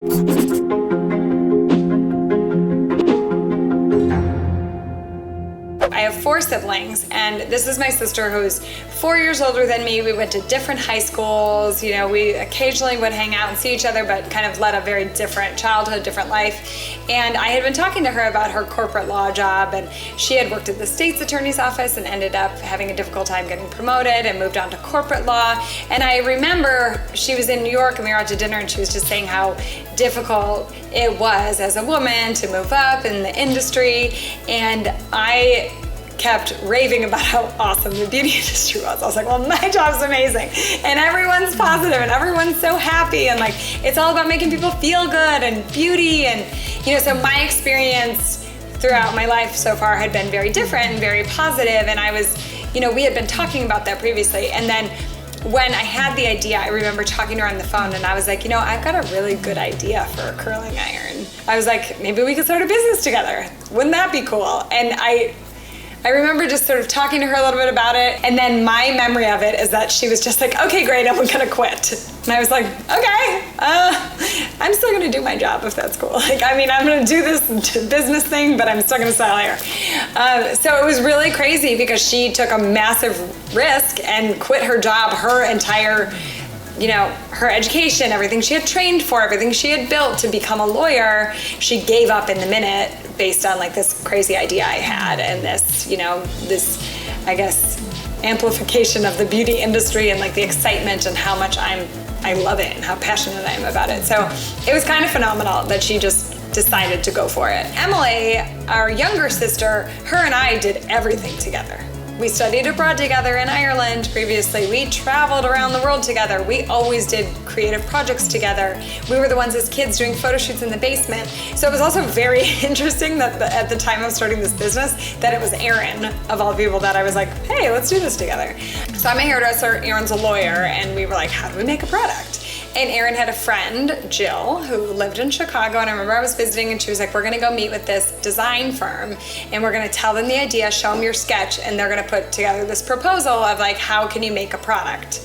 I have 4 siblings, and this is my sister who's 4 years older than me. We went to different high schools. You know, we occasionally would hang out and see each other, but kind of led a very different childhood, different life. And I had been talking to her about her corporate law job, and she had worked at the state's attorney's office and ended up having a difficult time getting promoted and moved on to corporate law. And I remember she was in New York and we were out to dinner, and she was just saying how difficult it was as a woman to move up in the industry. And I kept raving about how awesome the beauty industry was. I was like, well, my job's amazing. And everyone's positive and everyone's so happy. And like, it's all about making people feel good and beauty. And, you know, so my experience throughout my life so far had been very different and very positive. And I was, you know, we had been talking about that previously. And then when I had the idea, I remember talking to her on the phone, and I was like, you know, I've got a really good idea for a curling iron. I was like, maybe we could start a business together. Wouldn't that be cool? And I remember just sort of talking to her a little bit about it, and then my memory of it is that she was just like, okay, great, I'm gonna quit. And I was like, okay, I'm still gonna do my job if that's cool. Like, I mean, I'm gonna do this business thing, but I'm still gonna sell hair. So it was really crazy because she took a massive risk and quit her job, her entire, you know, her education, everything she had trained for, everything she had built to become a lawyer, she gave up in the minute based on like this crazy idea I had and this, you know, this, I guess, amplification of the beauty industry and like the excitement and how much I love it and how passionate I am about it. So it was kind of phenomenal that she just decided to go for it. Emily, our younger sister, her and I did everything together. We studied abroad together in Ireland previously. We traveled around the world together. We always did creative projects together. We were the ones as kids doing photo shoots in the basement. So it was also very interesting that at the time of starting this business, that it was Erin, of all people, that I was like, hey, let's do this together. So I'm a hairdresser, Erin's a lawyer, and we were like, how do we make a product? And Erin had a friend, Jill, who lived in Chicago, and I remember I was visiting and she was like, we're gonna go meet with this design firm and we're gonna tell them the idea, show them your sketch, and they're gonna put together this proposal of like, how can you make a product?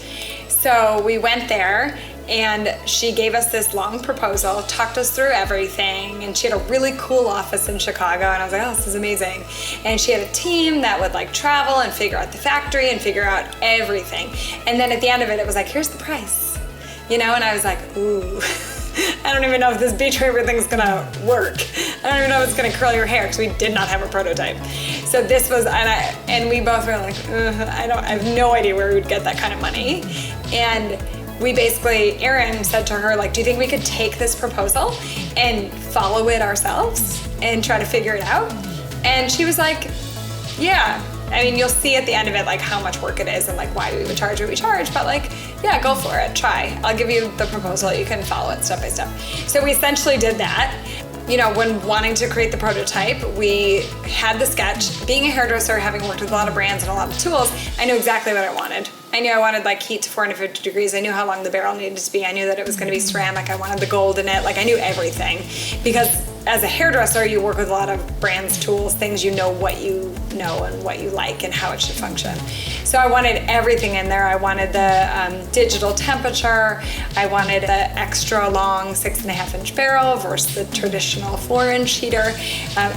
So we went there and she gave us this long proposal, talked us through everything, and she had a really cool office in Chicago, and I was like, oh, this is amazing. And she had a team that would like travel and figure out the factory and figure out everything. And then at the end of it, it was like, here's the price. You know, and I was like, ooh, I don't even know if this beach waiver thing's gonna work. I don't even know if it's gonna curl your hair, because we did not have a prototype. So this was, and we both were like, I have no idea where we would get that kind of money. And we basically, Erin said to her, like, do you think we could take this proposal and follow it ourselves and try to figure it out? And she was like, yeah. I mean, you'll see at the end of it, like, how much work it is and like why we would charge what we charge, but like, yeah, go for it, try. I'll give you the proposal, you can follow it step by step. So we essentially did that. You know, when wanting to create the prototype, we had the sketch. Being a hairdresser, having worked with a lot of brands and a lot of tools, I knew exactly what I wanted. I knew I wanted like heat to 450 degrees. I knew how long the barrel needed to be. I knew that it was gonna be ceramic. I wanted the gold in it. Like, I knew everything. Because as a hairdresser, you work with a lot of brands, tools, things, you know what you know and what you like and how it should function. So I wanted everything in there. I wanted the digital temperature. I wanted the extra long 6.5-inch barrel versus the traditional 4-inch heater.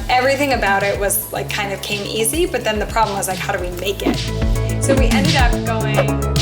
Everything about it was like kind of came easy, but then the problem was like, how do we make it? So we ended up going